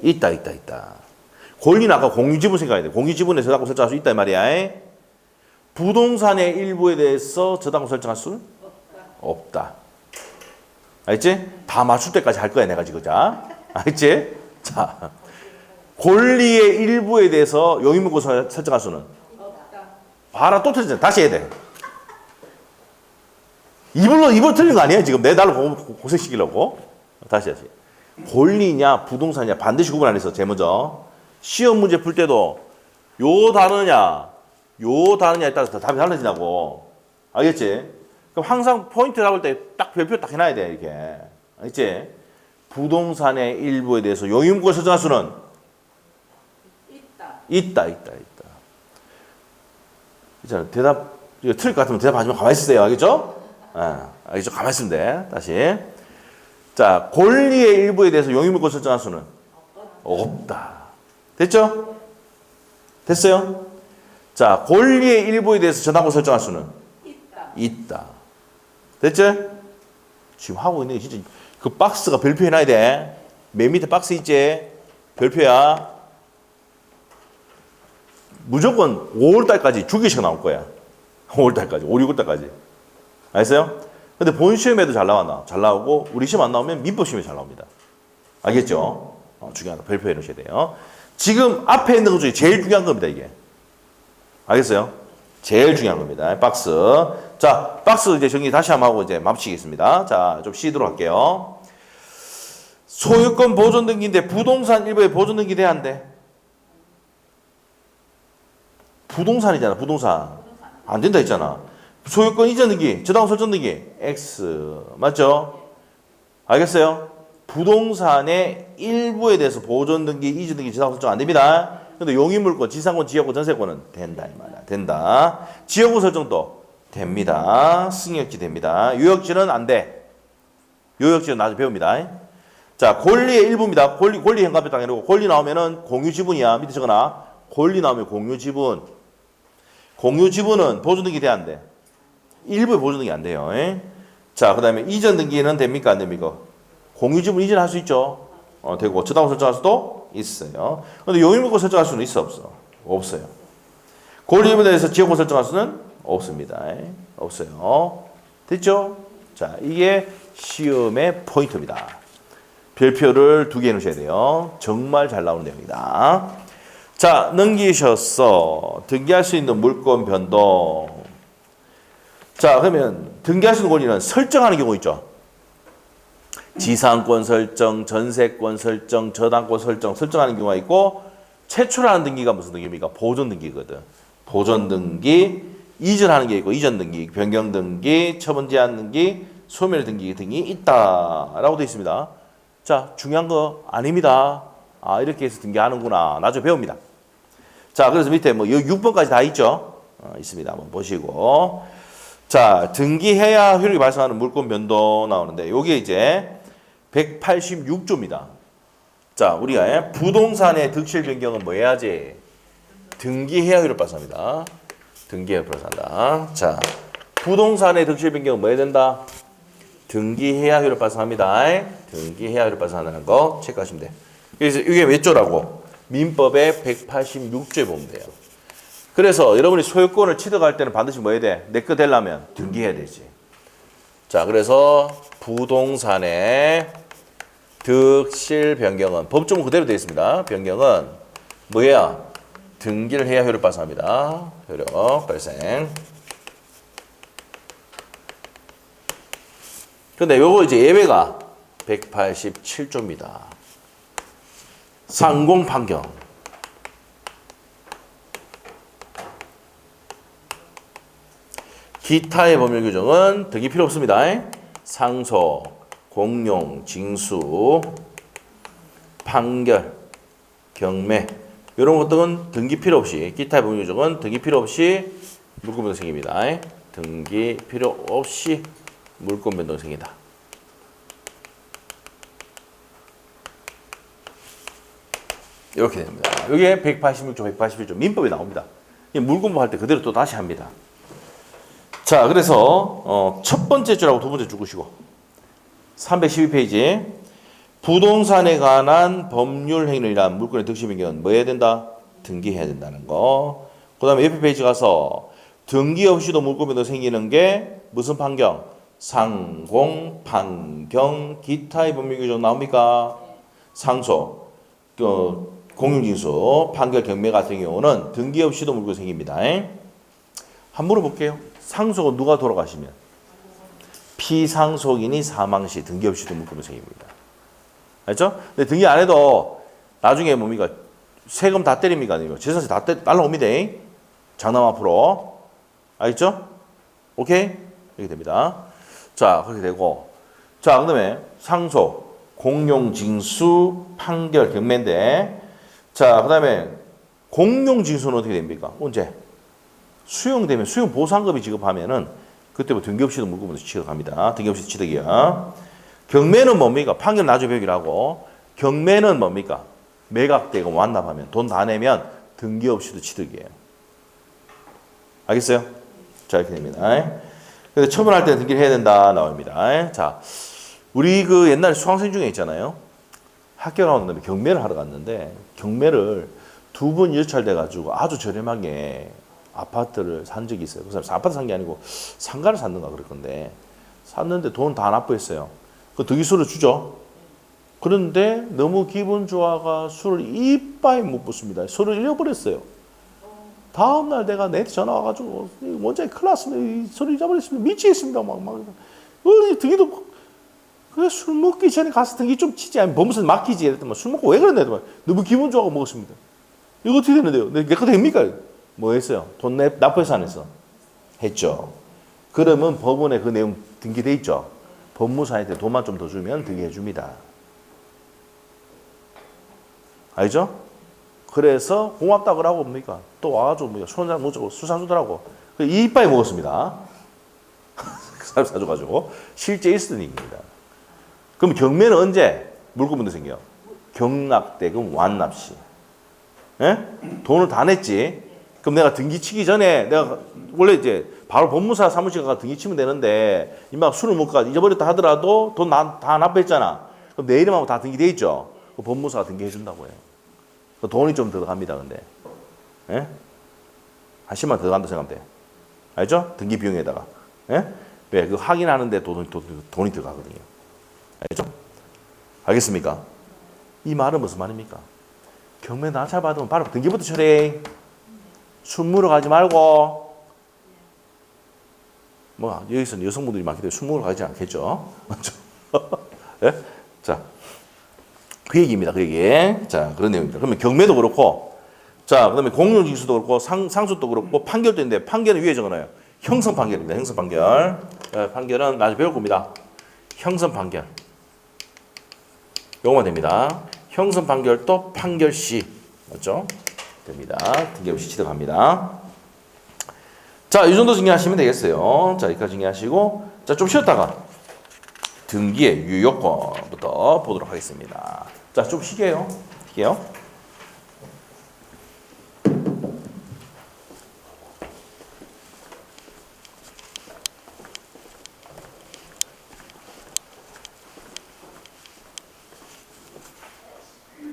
있다. 권리는 아까 공유지분 생각해야 돼. 공유지분에 저당권 설정할 수 있다 이 말이야. 부동산의 일부에 대해서 저당권 설정할 수? 없다. 알겠지? 다 맞출 때까지 할 거야 내가 지금. 자, 알겠지? 자, 권리의 일부에 대해서 용의물권 설정할 수는? 없다. 봐라, 또 틀리잖아. 다시 해야 돼. 이불 틀린 거 아니야 지금? 내 나를 고생시키려고. 다시. 권리냐 부동산이냐 반드시 구분 안 했어. 제일 먼저 시험 문제 풀 때도 요 다르냐에 따라서 답이 달라지냐고. 알겠지? 그럼 항상 포인트 잡을 때 딱 별표 딱 해놔야 돼 이렇게. 알겠지? 부동산의 일부에 대해서 용의물권 설정할 수는? 있다. 있잖아. 대답 틀릴 것 같으면 대답하지 마. 가만히 있으세요. 알겠죠? 알겠죠? 가만히 있으면 돼. 다시. 자, 권리의 일부에 대해서 용의물권 설정할 수는? 없다. 됐죠? 됐어요? 자, 권리의 일부에 대해서 저당권 설정할 수는? 있다. 됐죠? 지금 하고 있는 게 진짜 그 박스가 별표 해놔야 돼. 맨 밑에 박스 있지? 별표야. 무조건 5월달까지 주기식 나올 거야. 5월달까지, 5, 6월달까지. 알겠어요? 근데 본 시험에도 잘 나왔나? 잘 나오고 우리 시험 안 나오면 민법 시험에 잘 나옵니다. 알겠죠? 중요하다. 별표해 놓으셔야 돼요. 지금 앞에 있는 것 중에 제일 중요한 겁니다. 이게. 알겠어요? 제일 중요한 겁니다. 박스. 자, 박스 이제 정리 다시 한번 하고 이제 마치겠습니다. 자, 좀 쉬도록 할게요. 소유권 보존 등기인데 부동산 일부에 보존 등기 돼야 안 돼? 부동산이잖아. 부동산. 안 된다 했잖아. 소유권 이전 등기, 저당권 설정 등기, X. 맞죠? 알겠어요? 부동산의 일부에 대해서 보존 등기, 이전 등기, 저당권 설정 안 됩니다. 근데 용의물권, 지상권, 지역권, 전세권은 된다 이 말이야. 된다. 지역권 설정도 됩니다. 승역지 됩니다. 유역지는 안 돼. 유역지는 나중에 배웁니다. 자, 권리의 일부입니다. 권리 현감표 당해놓고 권리 나오면은 공유 지분이야. 밑에 적어놔. 권리 나오면 공유 지분. 공유 지분은 보존 등기 돼야 안 돼? 일부에 보존 등기 안 돼요. 자, 그 다음에 이전 등기는 됩니까? 안 됩니까? 공유 지분 이전할 수 있죠. 되고 저당권 설정할 수도 있어요. 근데 용의물권 설정할 수는 있어 없어? 없어요. 권리금에 대해서 지역권 설정할 수는 없습니다. 없어요. 됐죠? 자, 이게 시험의 포인트입니다. 별표를 2개 넣으셔야 돼요. 정말 잘 나오는 내용이다. 자, 넘기셨어. 등기할 수 있는 물권 변동. 자, 그러면 등기할 수 있는 권리는 설정하는 경우 있죠. 지상권 설정, 전세권 설정, 저당권 설정하는 경우가 있고, 최초라는 등기가 무슨 등기입니까? 보존 등기거든. 보존 등기, 이전하는 게 있고, 이전 등기, 변경 등기, 처분 제한 등기, 소멸 등기 등이 있다라고 되어 있습니다. 자, 중요한 거 아닙니다. 아, 이렇게 해서 등기하는구나. 나중에 배웁니다. 자, 그래서 밑에 뭐 6번까지 다 있죠? 있습니다. 한번 보시고. 자, 등기해야 효력이 발생하는 물권 변동 나오는데, 요게 이제 186조입니다. 자, 우리가 부동산의 득실 변경은 뭐 해야지? 등기해야 효력 발생합니다. 등기해야 발생한다. 자, 부동산의 득실 변경은 뭐 해야 된다? 등기해야 효력 발생합니다. 등기해야 효력 발생한다는 거 체크하시면 돼요. 그래서 이게 몇 조라고? 민법의 186조에 보면 돼요. 그래서 여러분이 소유권을 취득할 때는 반드시 뭐 해야 돼? 내 거 되려면 등기해야 되지. 자, 그래서 부동산의 득실 변경은 법조문 그대로 되어 있습니다. 변경은 뭐야? 등기를 해야 효력 발생합니다. 효력 발생. 근데 요거 이제 예외가 187조입니다. 상공 판경. 기타의 법률 규정은 등기 필요 없습니다. 상소, 공용, 징수, 판결, 경매 이런 것들은 등기 필요 없이 기타의 법률 규정은 등기 필요 없이 물권 변동 생깁니다. 등기 필요 없이 물권 변동 생긴다. 이렇게 됩니다. 이게 186조, 181조 민법에 나옵니다. 물권법 할 때 그대로 또 다시 합니다. 자, 그래서 첫 번째 줄하고 두 번째 줄 끄시고 312페이지 부동산에 관한 법률 행위를 위한 물권의 득실 변경은 뭐 해야 된다? 등기해야 된다는 거. 그 다음에 옆에 페이지 가서 등기 없이도 물권 변동 생기는 게 무슨 판경? 상공, 판경, 기타의 법률 규정 나옵니까? 상소, 공용징수, 판결, 경매 같은 경우는 등기 없이도 물권 생깁니다. 한번 물어볼게요. 상속은 누가 돌아가시면? 피상속인이 사망 시 등기 없이도 물권 생깁니다. 알죠? 근데 등기 안 해도 나중에 뭡니까? 세금 다 때립니까? 아니면 재산세 다 날라옵니다. 장남 앞으로. 알겠죠? 오케이? 이렇게 됩니다. 자, 그렇게 되고. 자, 그 다음에 상속, 공용징수, 판결, 경매인데. 자, 그 다음에 공용징수는 어떻게 됩니까? 언제? 수용되면 수용보상금이 지급하면은 그때부터 등기 없이도 물권부터 취득합니다. 등기 없이 취득이야. 경매는 뭡니까? 판결 나중에 배우기라고. 경매는 뭡니까? 매각되고 완납하면 돈 다 내면 등기 없이도 취득이에요. 알겠어요? 자, 이렇게 됩니다. 근데 처분할 때는 등기를 해야 된다 나옵니다. 자, 우리 그 옛날에 수강생 중에 있잖아요. 학교 가는 다음에 경매를 하러 갔는데 경매를 2번 유찰돼 가지고 아주 저렴하게 아파트를 산 적이 있어요. 그 사람 아파트 산 게 아니고 상가를 샀는가 그럴 건데 샀는데 돈 다 납부했어요. 그 등기소를 주죠. 그런데 너무 기분 좋아가 술을 이빠이 못 붓습니다. 술을 잃어버렸어요. 다음날 내가 내한테 전화 와가지고 원장님 큰일 났습니다. 술을 잊어버렸습니다. 미치겠습니다. 막 등기도 그래 술 먹기 전에 가서 등기 좀 치지 아니면 법무사에 맡기지 이랬더니 술 먹고 왜 그랬나 했더니 너무 기분 좋아가 먹었습니다. 이거 어떻게 되는데요? 내 거 됩니까? 뭐 했어요? 돈 납부해서 안 했어? 했죠. 그러면 법원에 그 내용 등기돼 있죠. 법무사한테 돈만 좀 더 주면 등기해 줍니다. 알죠? 그래서 고맙다 그러고 뭡니까? 또 와가지고 뭐 손잘 못 주고 술 사주더라고. 이빨 먹었습니다. 그 사람 사줘가지고 실제 있었던 얘기입니다. 그럼 경매는 언제 물권 변동 생겨요? 경락대금 완납 시. 예? 돈을 다 냈지. 그럼 내가 등기 치기 전에 내가 원래 이제 바로 법무사 사무실 가서 등기 치면 되는데 이막 술을 먹고 잊어버렸다 하더라도 돈 다 납부했잖아. 그럼 내 이름하고 다 등기돼 있죠. 법무사가 등기해 준다고 해요. 돈이 좀 들어갑니다. 근데 예? 한 10만 더 들어간다 생각하면 돼. 알죠? 등기 비용에다가. 예? 왜? 그 확인하는데 돈이 들어가거든요. 알죠? 알겠습니까? 이 말은 무슨 말입니까? 경매 낙찰 받으면 바로 등기부터 처리해. 순무로 가지 말고. 뭐 여기서는 여성분들이 많기 때문에 순무로 가지 않겠죠? 맞죠? 예? 자, 그 얘기입니다. 그 얘기. 자, 그런 내용입니다. 그러면 경매도 그렇고, 자, 그다음에 공용징수도 그렇고, 상수도 그렇고, 판결도 있는데 판결은 위에 적어놔요. 형성 판결입니다. 형성 판결. 판결은 나중에 배울 겁니다. 형성 판결. 요거만 됩니다. 형성 판결도 판결시. 맞죠? 됩니다. 등기부시 취득합니다. 자, 이 정도 정리하시면 되겠어요. 자, 여기까지 정리하시고, 자, 좀 쉬었다가 등기의 유효권부터 보도록 하겠습니다. 자, 좀 쉬게요.